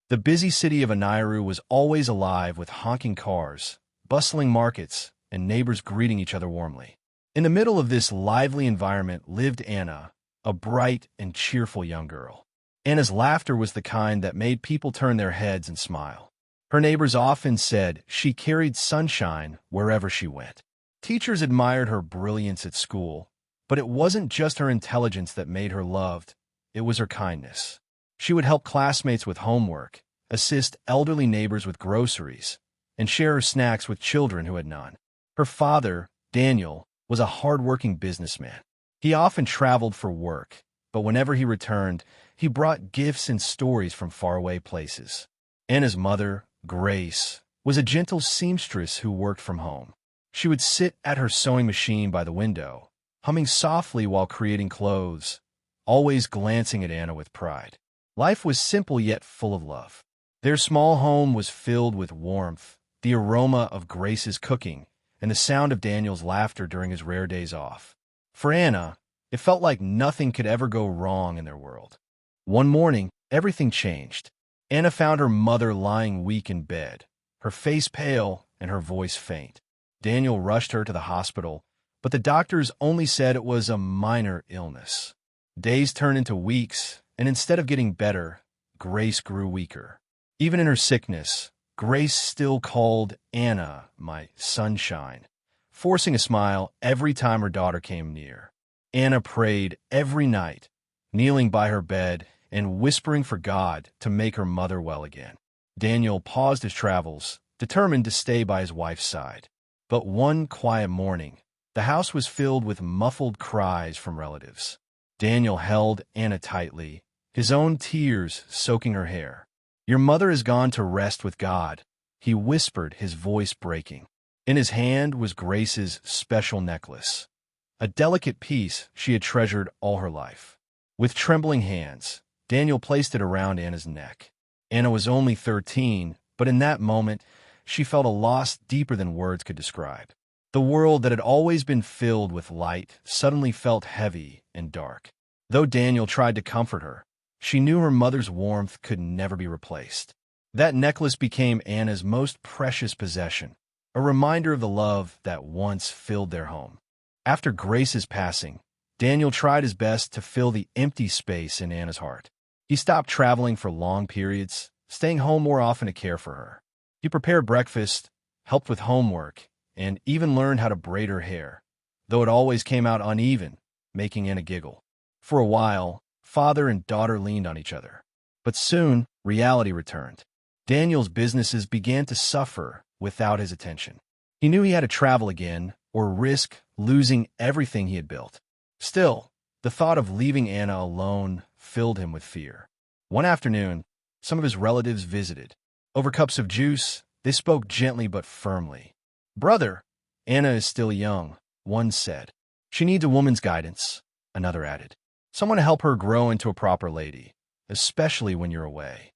The busy city of Aniru was always alive with honking cars, bustling markets, and neighbors greeting each other warmly. In the middle of this lively environment lived Anna, a bright and cheerful young girl. Anna's laughter was the kind that made people turn their heads and smile. Her neighbors often said she carried sunshine wherever she went. Teachers admired her brilliance at school, but it wasn't just her intelligence that made her loved, it was her kindness. She would help classmates with homework, assist elderly neighbors with groceries, and share her snacks with children who had none. Her father, Daniel, was a hard-working businessman. He often traveled for work, but whenever he returned, he brought gifts and stories from faraway places. Anna's mother, Grace, was a gentle seamstress who worked from home. She would sit at her sewing machine by the window, humming softly while creating clothes, always glancing at Anna with pride. Life was simple yet full of love. Their small home was filled with warmth, the aroma of Grace's cooking, and the sound of Daniel's laughter during his rare days off. For Anna, it felt like nothing could ever go wrong in their world. One morning, everything changed. Anna found her mother lying weak in bed, her face pale and her voice faint. Daniel rushed her to the hospital, but the doctors only said it was a minor illness. Days turned into weeks, and instead of getting better, Grace grew weaker. Even in her sickness, Grace still called Anna my sunshine, forcing a smile every time her daughter came near. Anna prayed every night, kneeling by her bed and whispering for God to make her mother well again. Daniel paused his travels, determined to stay by his wife's side. But one quiet morning, the house was filled with muffled cries from relatives. Daniel held Anna tightly, his own tears soaking her hair. "Your mother has gone to rest with God," he whispered, his voice breaking. In his hand was Grace's special necklace, a delicate piece she had treasured all her life. With trembling hands, Daniel placed it around Anna's neck. Anna was only 13, but in that moment, she felt a loss deeper than words could describe. The world that had always been filled with light suddenly felt heavy and dark. Though Daniel tried to comfort her, she knew her mother's warmth could never be replaced. That necklace became Anna's most precious possession, a reminder of the love that once filled their home. After Grace's passing, Daniel tried his best to fill the empty space in Anna's heart. He stopped traveling for long periods, staying home more often to care for her. He prepared breakfast, helped with homework, and even learned how to braid her hair, though it always came out uneven, making Anna giggle. For a while, father and daughter leaned on each other. But soon, reality returned. Daniel's businesses began to suffer without his attention. He knew he had to travel again or risk losing everything he had built. Still, the thought of leaving Anna alone filled him with fear. One afternoon, some of his relatives visited. Over cups of juice, they spoke gently but firmly. "Brother, Anna is still young," one said. "She needs a woman's guidance," another added. "Someone to help her grow into a proper lady, especially when you're away."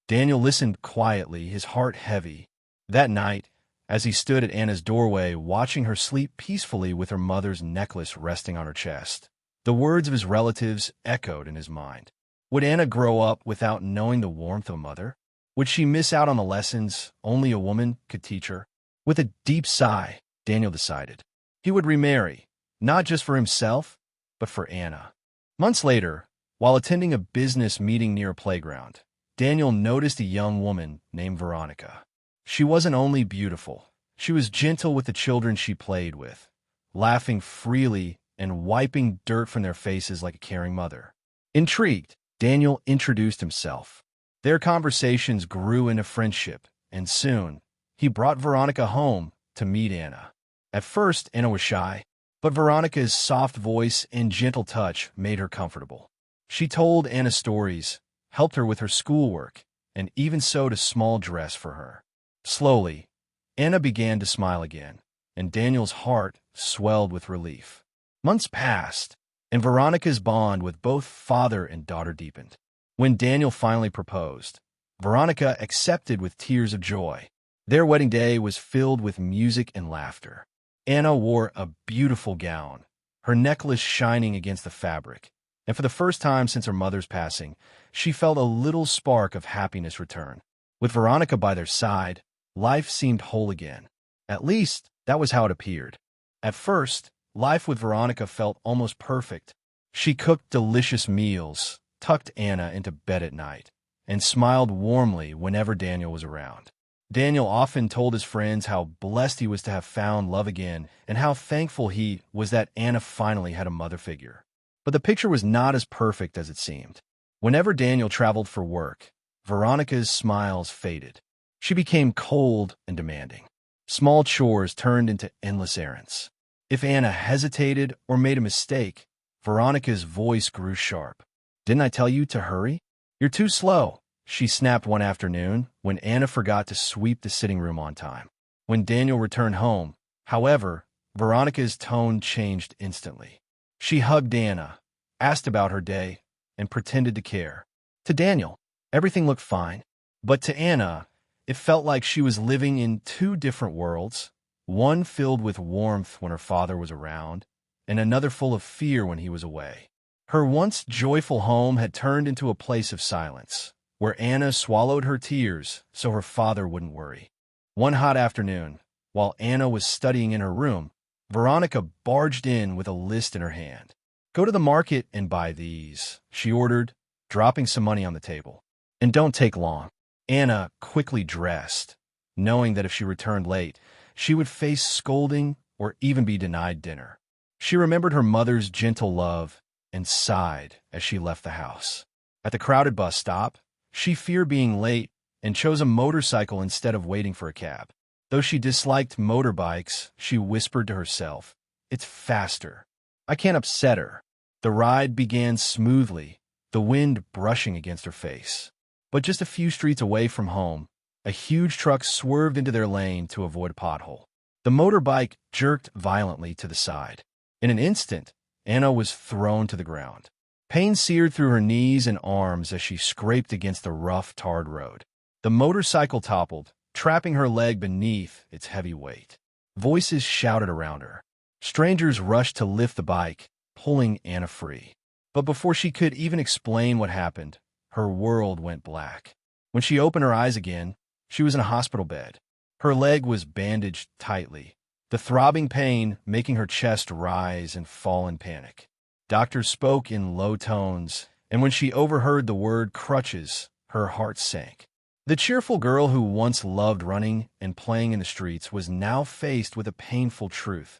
Daniel listened quietly, his heart heavy. That night, as he stood at Anna's doorway, watching her sleep peacefully with her mother's necklace resting on her chest, the words of his relatives echoed in his mind. Would Anna grow up without knowing the warmth of a mother? Would she miss out on the lessons only a woman could teach her? With a deep sigh, Daniel decided he would remarry, not just for himself, but for Anna. Months later, while attending a business meeting near a playground, Daniel noticed a young woman named Veronica. She wasn't only beautiful, she was gentle with the children she played with, laughing freely and wiping dirt from their faces like a caring mother. Intrigued, Daniel introduced himself. Their conversations grew into friendship, and soon, he brought Veronica home to meet Anna. At first, Anna was shy, but Veronica's soft voice and gentle touch made her comfortable. She told Anna stories, helped her with her schoolwork, and even sewed a small dress for her. Slowly, Anna began to smile again, and Daniel's heart swelled with relief. Months passed, and Veronica's bond with both father and daughter deepened. When Daniel finally proposed, Veronica accepted with tears of joy. Their wedding day was filled with music and laughter. Anna wore a beautiful gown, her necklace shining against the fabric, and for the first time since her mother's passing, she felt a little spark of happiness return. With Veronica by their side, life seemed whole again. At least, that was how it appeared. At first, life with Veronica felt almost perfect. She cooked delicious meals, tucked Anna into bed at night, and smiled warmly whenever Daniel was around. Daniel often told his friends how blessed he was to have found love again and how thankful he was that Anna finally had a mother figure. But the picture was not as perfect as it seemed. Whenever Daniel traveled for work, Veronica's smiles faded. She became cold and demanding. Small chores turned into endless errands. If Anna hesitated or made a mistake, Veronica's voice grew sharp. "Didn't I tell you to hurry? You're too slow," she snapped one afternoon when Anna forgot to sweep the sitting room on time. When Daniel returned home, however, Veronica's tone changed instantly. She hugged Anna, asked about her day, and pretended to care. To Daniel, everything looked fine, but to Anna, it felt like she was living in two different worlds, one filled with warmth when her father was around, and another full of fear when he was away. Her once joyful home had turned into a place of silence, where Anna swallowed her tears so her father wouldn't worry. One hot afternoon, while Anna was studying in her room, Veronica barged in with a list in her hand. "Go to the market and buy these," she ordered, dropping some money on the table. "And don't take long." Anna quickly dressed, knowing that if she returned late, she would face scolding or even be denied dinner. She remembered her mother's gentle love and sighed as she left the house. At the crowded bus stop, she feared being late and chose a motorcycle instead of waiting for a cab. Though she disliked motorbikes, she whispered to herself, "It's faster. I can't upset her." The ride began smoothly, the wind brushing against her face. But just a few streets away from home, a huge truck swerved into their lane to avoid a pothole. The motorbike jerked violently to the side. In an instant, Anna was thrown to the ground. Pain seared through her knees and arms as she scraped against the rough, tarred road. The motorcycle toppled, trapping her leg beneath its heavy weight. Voices shouted around her. Strangers rushed to lift the bike, pulling Anna free. But before she could even explain what happened, her world went black. When she opened her eyes again, she was in a hospital bed. Her leg was bandaged tightly, the throbbing pain making her chest rise and fall in panic. Doctors spoke in low tones, and when she overheard the word crutches, her heart sank. The cheerful girl who once loved running and playing in the streets was now faced with a painful truth.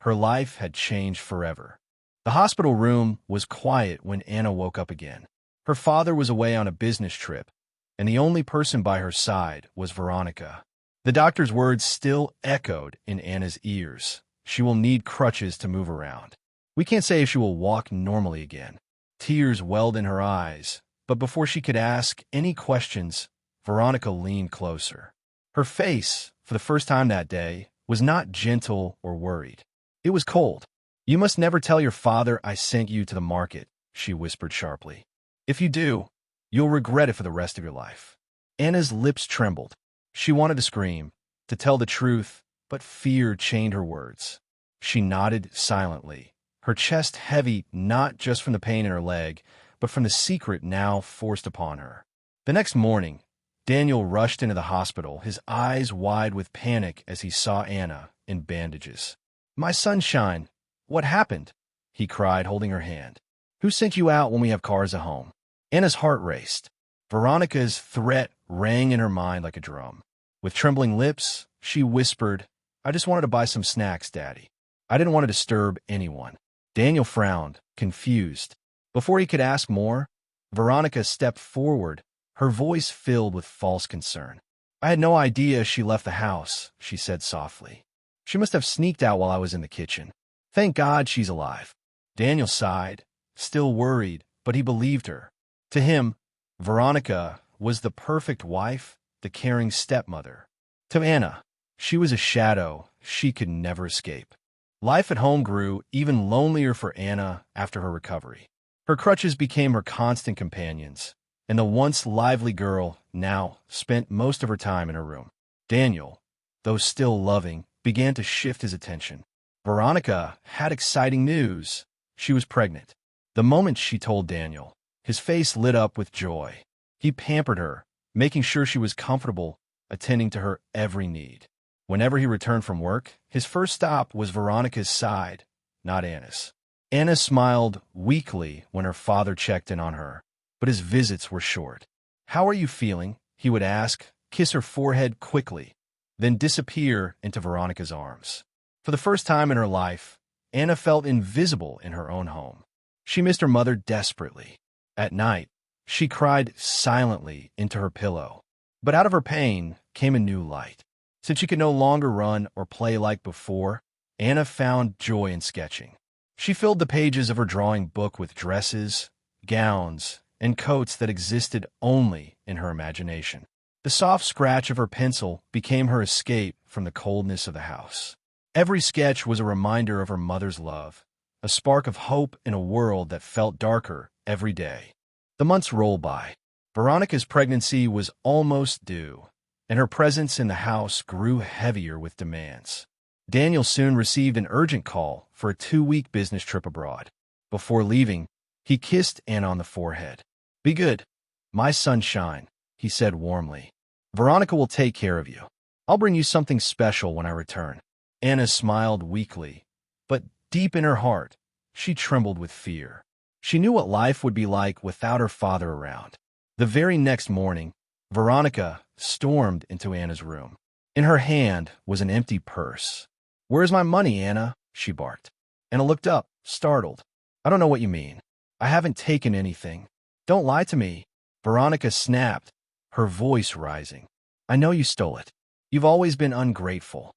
Her life had changed forever. The hospital room was quiet when Anna woke up again. Her father was away on a business trip, and the only person by her side was Veronica. The doctor's words still echoed in Anna's ears. "She will need crutches to move around. We can't say if she will walk normally again." Tears welled in her eyes, but before she could ask any questions, Veronica leaned closer. Her face, for the first time that day, was not gentle or worried. It was cold. "You must never tell your father I sent you to the market," she whispered sharply. "If you do, you'll regret it for the rest of your life." Anna's lips trembled. She wanted to scream, to tell the truth, but fear chained her words. She nodded silently, her chest heavy not just from the pain in her leg, but from the secret now forced upon her. The next morning, Daniel rushed into the hospital, his eyes wide with panic as he saw Anna in bandages. "My sunshine, what happened?" he cried, holding her hand. "Who sent you out when we have cars at home?" Anna's heart raced. Veronica's threat rang in her mind like a drum. With trembling lips, she whispered, "I just wanted to buy some snacks, Daddy. I didn't want to disturb anyone." Daniel frowned, confused. Before he could ask more, Veronica stepped forward, her voice filled with false concern. "I had no idea she left the house," she said softly. "She must have sneaked out while I was in the kitchen. Thank God she's alive." Daniel sighed, still worried, but he believed her. To him, Veronica was the perfect wife, the caring stepmother. To Anna, she was a shadow she could never escape. Life at home grew even lonelier for Anna after her recovery. Her crutches became her constant companions, and the once lively girl now spent most of her time in her room. Daniel, though still loving, began to shift his attention. Veronica had exciting news. She was pregnant. The moment she told Daniel, his face lit up with joy. He pampered her, making sure she was comfortable, attending to her every need. Whenever he returned from work, his first stop was Veronica's side, not Anna's. Anna smiled weakly when her father checked in on her, but his visits were short. "How are you feeling?" he would ask, kiss her forehead quickly, then disappear into Veronica's arms. For the first time in her life, Anna felt invisible in her own home. She missed her mother desperately. At night, she cried silently into her pillow. But out of her pain came a new light. Since she could no longer run or play like before, Anna found joy in sketching. She filled the pages of her drawing book with dresses, gowns, and coats that existed only in her imagination. The soft scratch of her pencil became her escape from the coldness of the house. Every sketch was a reminder of her mother's love, a spark of hope in a world that felt darker every day. The months rolled by. Veronica's pregnancy was almost due, and her presence in the house grew heavier with demands. Daniel soon received an urgent call for a 2-week business trip abroad. Before leaving, he kissed Anna on the forehead. "Be good, my sunshine," he said warmly. "Veronica will take care of you. I'll bring you something special when I return." Anna smiled weakly, but deep in her heart, she trembled with fear. She knew what life would be like without her father around. The very next morning, Veronica stormed into Anna's room. In her hand was an empty purse. "Where's my money, Anna?" she barked. Anna looked up, startled. "I don't know what you mean. I haven't taken anything. Don't lie to me," Veronica snapped, her voice rising. "I know you stole it. You've always been ungrateful."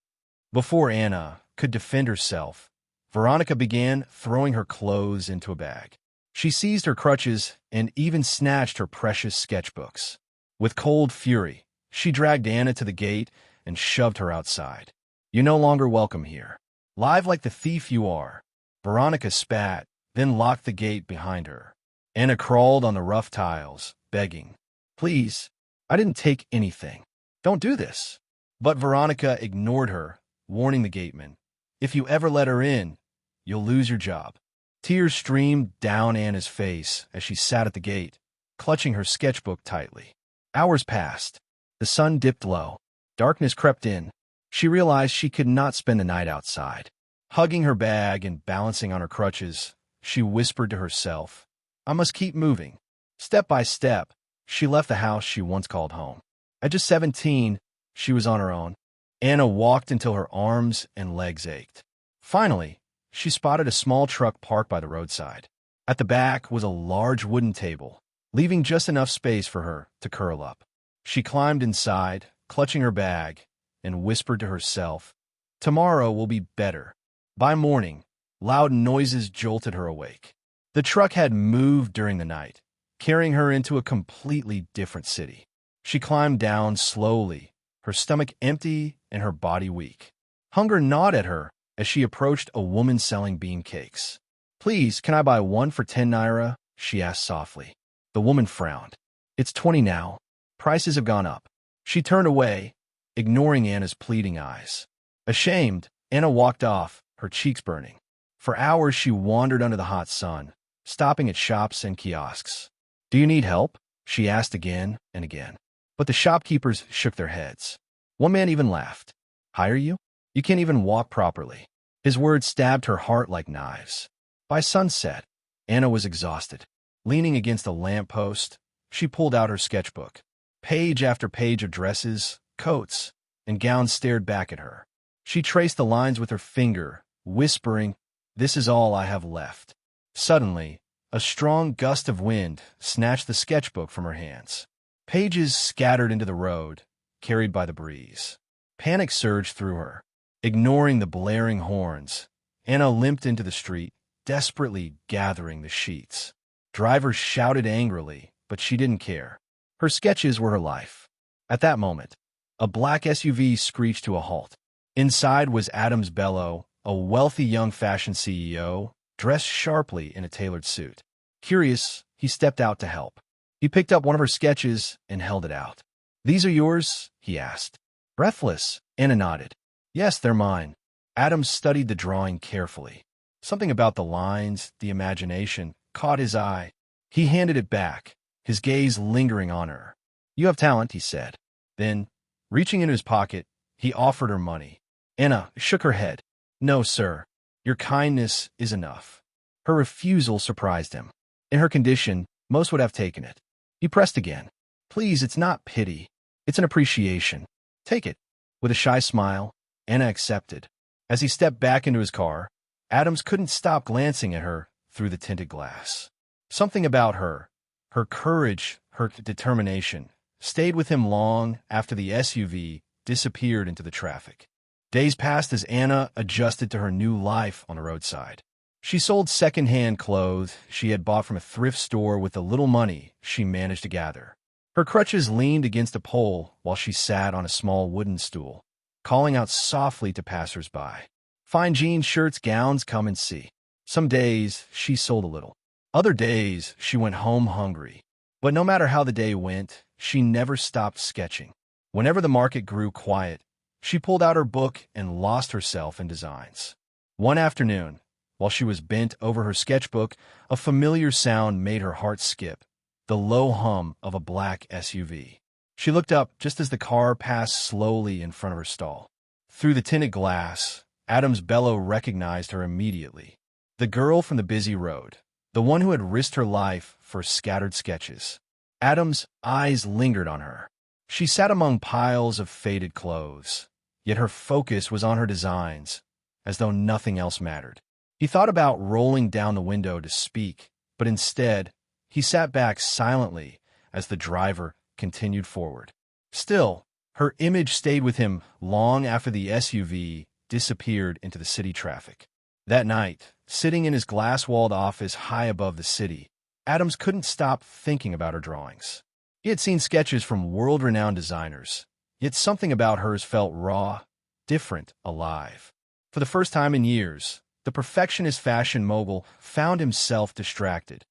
Before Anna could defend herself, Veronica began throwing her clothes into a bag. She seized her crutches and even snatched her precious sketchbooks. With cold fury, she dragged Anna to the gate and shoved her outside. "You're no longer welcome here. Live like the thief you are." Veronica spat, then locked the gate behind her. Anna crawled on the rough tiles, begging, "Please, I didn't take anything. Don't do this." But Veronica ignored her, warning the gateman, "If you ever let her in, you'll lose your job." Tears streamed down Anna's face as she sat at the gate, clutching her sketchbook tightly. Hours passed. The sun dipped low. Darkness crept in. She realized she could not spend the night outside. Hugging her bag and balancing on her crutches, she whispered to herself, "I must keep moving." Step by step, she left the house she once called home. At just 17, she was on her own. Anna walked until her arms and legs ached. Finally, she spotted a small truck parked by the roadside. At the back was a large wooden table, leaving just enough space for her to curl up. She climbed inside, clutching her bag, and whispered to herself, "Tomorrow will be better." By morning, loud noises jolted her awake. The truck had moved during the night, carrying her into a completely different city. She climbed down slowly, her stomach empty and her body weak. Hunger gnawed at her as she approached a woman selling bean cakes. "Please, can I buy one for 10 naira?" she asked softly. The woman frowned. "It's 20 now. Prices have gone up." She turned away, ignoring Anna's pleading eyes. Ashamed, Anna walked off, her cheeks burning. For hours she wandered under the hot sun, stopping at shops and kiosks. "Do you need help?" she asked again and again. But the shopkeepers shook their heads. One man even laughed. "Hire you? You can't even walk properly." His words stabbed her heart like knives. By sunset, Anna was exhausted. Leaning against a lamppost, she pulled out her sketchbook. Page after page of dresses, coats, and gowns stared back at her. She traced the lines with her finger, whispering, "This is all I have left." Suddenly, a strong gust of wind snatched the sketchbook from her hands. Pages scattered into the road, carried by the breeze. Panic surged through her. Ignoring the blaring horns, Anna limped into the street, desperately gathering the sheets. Drivers shouted angrily, but she didn't care. Her sketches were her life. At that moment, a black SUV screeched to a halt. Inside was Adams Bello, a wealthy young fashion CEO, dressed sharply in a tailored suit. Curious, he stepped out to help. He picked up one of her sketches and held it out. "These are yours?" he asked. Breathless, Anna nodded. "Yes, they're mine." Adams studied the drawing carefully. Something about the lines, the imagination, caught his eye. He handed it back, his gaze lingering on her. "You have talent," he said. Then, reaching into his pocket, he offered her money. Anna shook her head. "No, sir. Your kindness is enough." Her refusal surprised him. In her condition, most would have taken it. He pressed again. "Please, it's not pity. It's an appreciation. Take it." With a shy smile, Anna accepted. As he stepped back into his car, Adams couldn't stop glancing at her through the tinted glass. Something about her courage, her determination, stayed with him long after the SUV disappeared into the traffic. Days passed as Anna adjusted to her new life on the roadside. She sold second-hand clothes she had bought from a thrift store with the little money she managed to gather. Her crutches leaned against a pole while she sat on a small wooden stool, calling out softly to passers-by. Fine jeans, shirts, gowns, come and see. Some days, she sold a little. Other days, she went home hungry. But no matter how the day went, she never stopped sketching. Whenever the market grew quiet, she pulled out her book and lost herself in designs. One afternoon, while she was bent over her sketchbook, a familiar sound made her heart skip, the low hum of a black SUV. She looked up just as the car passed slowly in front of her stall. Through the tinted glass, Adams Bellow recognized her immediately. The girl from the busy road, the one who had risked her life for scattered sketches. Adams' eyes lingered on her. She sat among piles of faded clothes, yet her focus was on her designs, as though nothing else mattered. He thought about rolling down the window to speak, but instead, he sat back silently as the driver continued forward. Still, her image stayed with him long after the SUV disappeared into the city traffic. That night, sitting in his glass-walled office high above the city, Adams couldn't stop thinking about her drawings. He had seen sketches from world-renowned designers, yet something about hers felt raw, different, alive. For the first time in years, the perfectionist fashion mogul found himself distracted,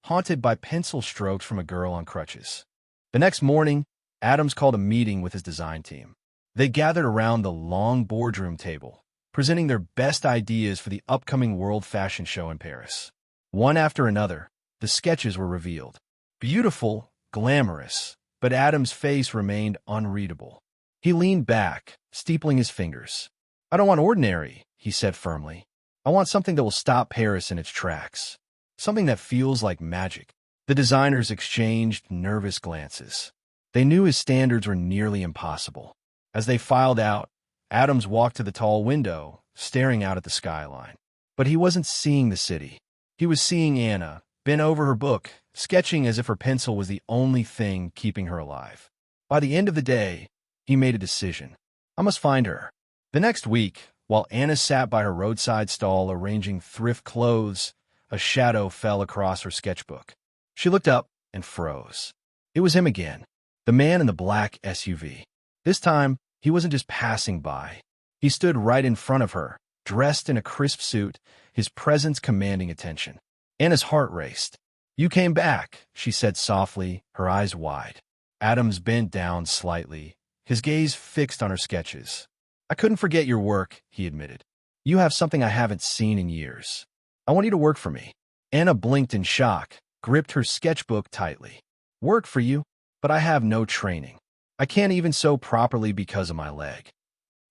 haunted by pencil strokes from a girl on crutches. The next morning, Adams called a meeting with his design team. They gathered around the long boardroom table, presenting their best ideas for the upcoming World Fashion Show in Paris. One after another, the sketches were revealed. Beautiful, glamorous, but Adams' face remained unreadable. He leaned back, steepling his fingers. "I don't want ordinary," he said firmly. "I want something that will stop Paris in its tracks. Something that feels like magic." The designers exchanged nervous glances. They knew his standards were nearly impossible. As they filed out, Adams walked to the tall window, staring out at the skyline. But he wasn't seeing the city. He was seeing Anna, bent over her book, sketching as if her pencil was the only thing keeping her alive. By the end of the day, he made a decision. I must find her. The next week, while Anna sat by her roadside stall arranging thrift clothes, a shadow fell across her sketchbook. She looked up and froze. It was him again, the man in the black SUV. This time, he wasn't just passing by. He stood right in front of her, dressed in a crisp suit, his presence commanding attention. Anna's heart raced. "You came back," she said softly, her eyes wide. Adams bent down slightly, his gaze fixed on her sketches. "I couldn't forget your work," he admitted. "You have something I haven't seen in years. I want you to work for me." Anna blinked in shock, gripped her sketchbook tightly. "Work for you? But I have no training. I can't even sew properly because of my leg."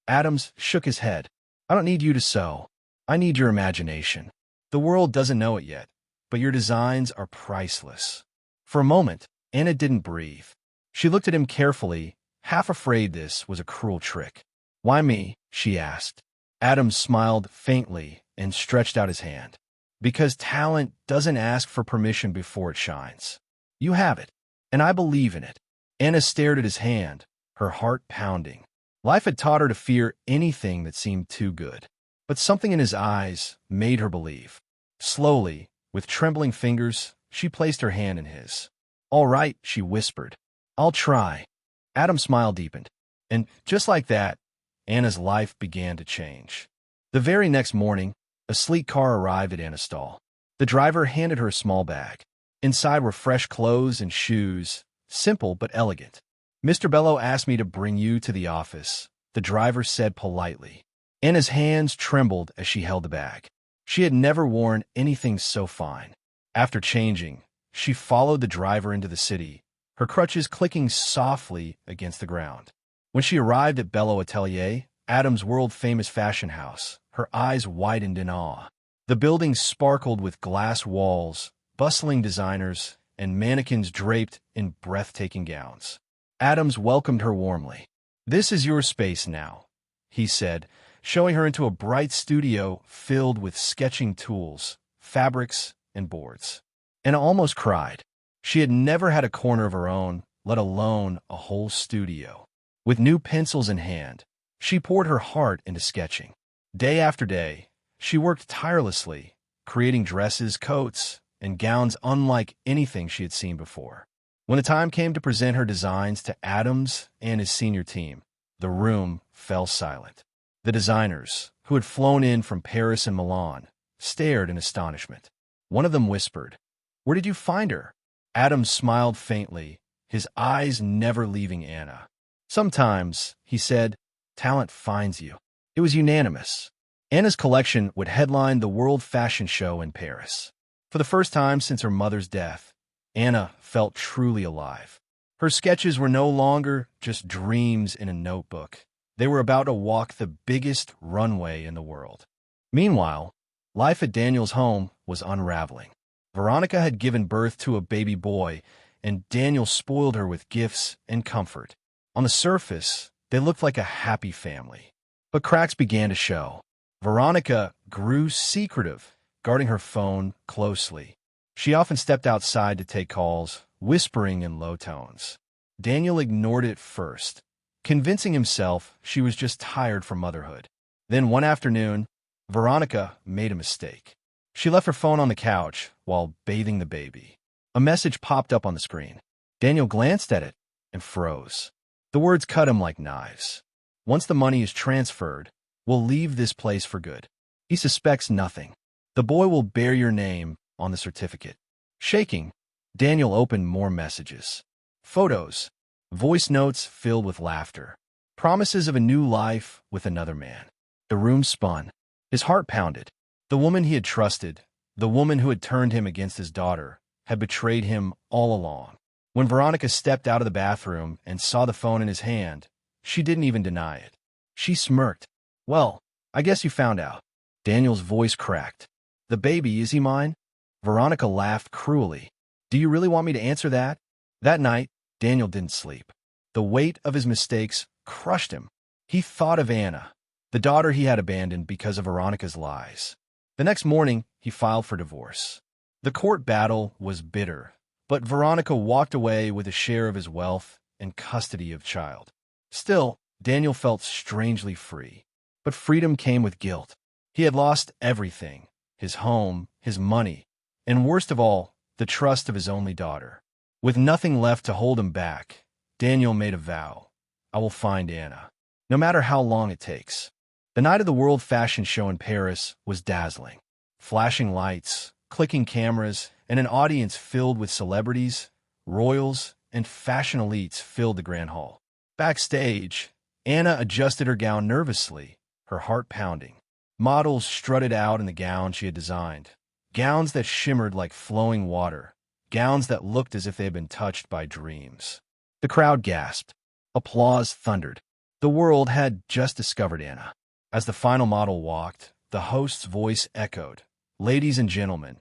Adams shook his head. "I don't need you to sew. I need your imagination. The world doesn't know it yet, but your designs are priceless." For a moment, Anna didn't breathe. She looked at him carefully, half afraid this was a cruel trick. "Why me?" she asked. Adams smiled faintly and stretched out his hand. "Because talent doesn't ask for permission before it shines. You have it, and I believe in it." Anna stared at his hand, her heart pounding. Life had taught her to fear anything that seemed too good. But something in his eyes made her believe. Slowly, with trembling fingers, she placed her hand in his. "All right," she whispered. "I'll try." Adam's smile deepened. And just like that, Anna's life began to change. The very next morning, a sleek car arrived at Anna's stall. The driver handed her a small bag. Inside were fresh clothes and shoes, simple but elegant. "Mr. Bellow asked me to bring you to the office," the driver said politely. Anna's hands trembled as she held the bag. She had never worn anything so fine. After changing, she followed the driver into the city, her crutches clicking softly against the ground. When she arrived at Bello Atelier, Adam's world-famous fashion house, her eyes widened in awe. The building sparkled with glass walls, bustling designers, and mannequins draped in breathtaking gowns. Adams welcomed her warmly. "This is your space now," he said, showing her into a bright studio filled with sketching tools, fabrics, and boards. Anna almost cried. She had never had a corner of her own, let alone a whole studio. With new pencils in hand, she poured her heart into sketching. Day after day, she worked tirelessly, creating dresses, coats, and gowns unlike anything she had seen before. When the time came to present her designs to Adams and his senior team, the room fell silent. The designers, who had flown in from Paris and Milan, stared in astonishment. One of them whispered, "Where did you find her?" Adams smiled faintly, his eyes never leaving Anna. "Sometimes," he said, "talent finds you." It was unanimous. Anna's collection would headline the World Fashion Show in Paris. For the first time since her mother's death, Anna felt truly alive. Her sketches were no longer just dreams in a notebook. They were about to walk the biggest runway in the world. Meanwhile, life at Daniel's home was unraveling. Veronica had given birth to a baby boy, and Daniel spoiled her with gifts and comfort. On the surface, they looked like a happy family. But cracks began to show. Veronica grew secretive, guarding her phone closely. She often stepped outside to take calls, whispering in low tones. Daniel ignored it first, convincing himself she was just tired from motherhood. Then one afternoon, Veronica made a mistake. She left her phone on the couch while bathing the baby. A message popped up on the screen. Daniel glanced at it and froze. The words cut him like knives. "Once the money is transferred, we'll leave this place for good. He suspects nothing. The boy will bear your name on the certificate." Shaking, Daniel opened more messages. Photos, voice notes filled with laughter, promises of a new life with another man. The room spun. His heart pounded. The woman he had trusted, the woman who had turned him against his daughter, had betrayed him all along. When Veronica stepped out of the bathroom and saw the phone in his hand, she didn't even deny it. She smirked. "Well, I guess you found out." Daniel's voice cracked. "The baby, is he mine?" Veronica laughed cruelly. "Do you really want me to answer that?" That night, Daniel didn't sleep. The weight of his mistakes crushed him. He thought of Anna, the daughter he had abandoned because of Veronica's lies. The next morning, he filed for divorce. The court battle was bitter, but Veronica walked away with a share of his wealth and custody of child. Still, Daniel felt strangely free. But freedom came with guilt. He had lost everything: his home, his money, and worst of all, the trust of his only daughter. With nothing left to hold him back, Daniel made a vow: "I will find Anna, no matter how long it takes." The night of the World Fashion Show in Paris was dazzling. Flashing lights, clicking cameras, and an audience filled with celebrities, royals, and fashion elites filled the Grand Hall. Backstage, Anna adjusted her gown nervously, her heart pounding. Models strutted out in the gowns she had designed, gowns that shimmered like flowing water, gowns that looked as if they had been touched by dreams. The crowd gasped. Applause thundered. The world had just discovered Anna. As the final model walked, the host's voice echoed, "Ladies and gentlemen,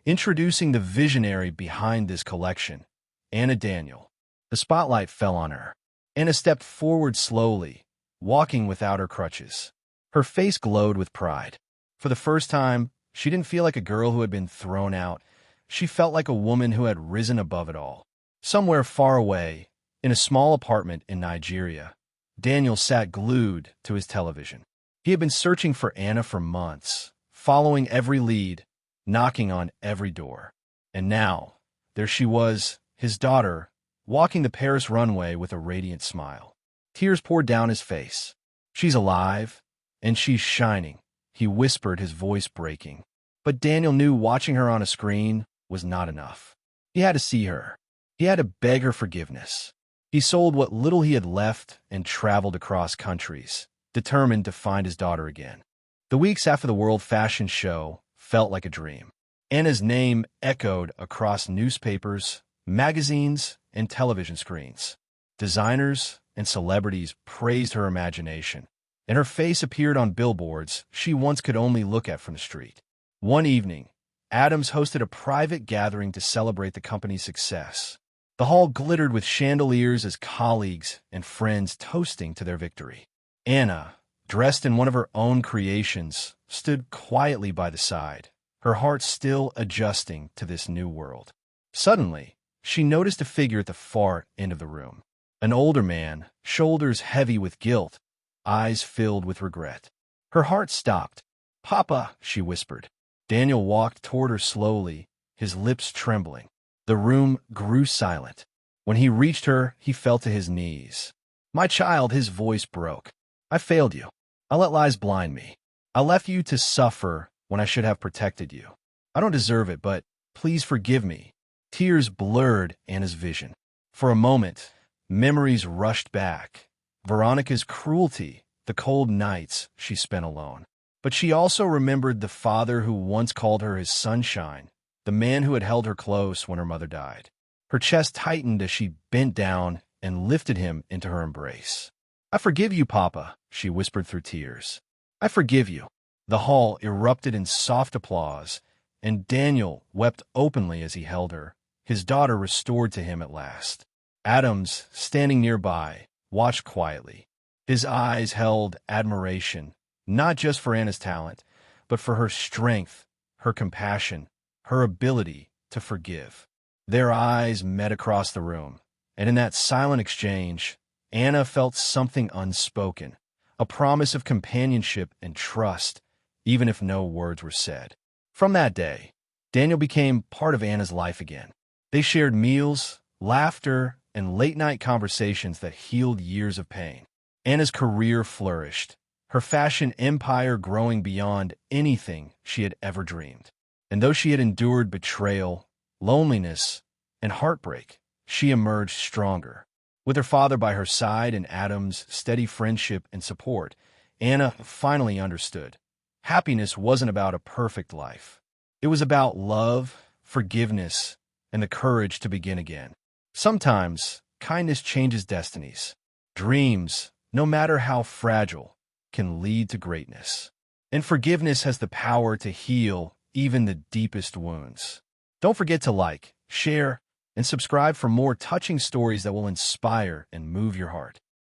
introducing the visionary behind this collection, Anna Daniel." The spotlight fell on her. Anna stepped forward slowly, walking without her crutches. Her face glowed with pride. For the first time, she didn't feel like a girl who had been thrown out. She felt like a woman who had risen above it all. Somewhere far away, in a small apartment in Nigeria, Daniel sat glued to his television. He had been searching for Anna for months, following every lead, knocking on every door. And now, there she was, his daughter, walking the Paris runway with a radiant smile. Tears poured down his face. "She's alive, and she's shining," he whispered, his voice breaking. But Daniel knew watching her on a screen was not enough. He had to see her. He had to beg her forgiveness. He sold what little he had left and traveled across countries, determined to find his daughter again. The weeks after the World Fashion Show felt like a dream. Anna's name echoed across newspapers, magazines, and television screens. Designers and celebrities praised her imagination, and her face appeared on billboards she once could only look at from the street. One evening, Adams hosted a private gathering to celebrate the company's success. The hall glittered with chandeliers as colleagues and friends toasting to their victory. Anna, dressed in one of her own creations, stood quietly by the side, her heart still adjusting to this new world. Suddenly, she noticed a figure at the far end of the room. An older man, shoulders heavy with guilt, eyes filled with regret. Her heart stopped. "Papa," she whispered. Daniel walked toward her slowly, his lips trembling. The room grew silent. When he reached her, he fell to his knees. "My child," his voice broke. "I failed you. I let lies blind me. I left you to suffer when I should have protected you. I don't deserve it, but please forgive me." Tears blurred Anna's vision. For a moment, memories rushed back. Veronica's cruelty, the cold nights she spent alone. But she also remembered the father who once called her his sunshine, the man who had held her close when her mother died. Her chest tightened as she bent down and lifted him into her embrace. "I forgive you, Papa," she whispered through tears. "I forgive you." The hall erupted in soft applause, and Daniel wept openly as he held her, his daughter restored to him at last. Adams, standing nearby, watched quietly. His eyes held admiration, not just for Anna's talent, but for her strength, her compassion, her ability to forgive. Their eyes met across the room, and in that silent exchange, Anna felt something unspoken, a promise of companionship and trust, even if no words were said. From that day, Daniel became part of Anna's life again. They shared meals, laughter, and late-night conversations that healed years of pain. Anna's career flourished, her fashion empire growing beyond anything she had ever dreamed. And though she had endured betrayal, loneliness, and heartbreak, she emerged stronger. With her father by her side and Adam's steady friendship and support, Anna finally understood. Happiness wasn't about a perfect life. It was about love, forgiveness, and the courage to begin again. Sometimes, kindness changes destinies. Dreams, no matter how fragile, can lead to greatness. And forgiveness has the power to heal even the deepest wounds. Don't forget to like, share, and subscribe for more touching stories that will inspire and move your heart.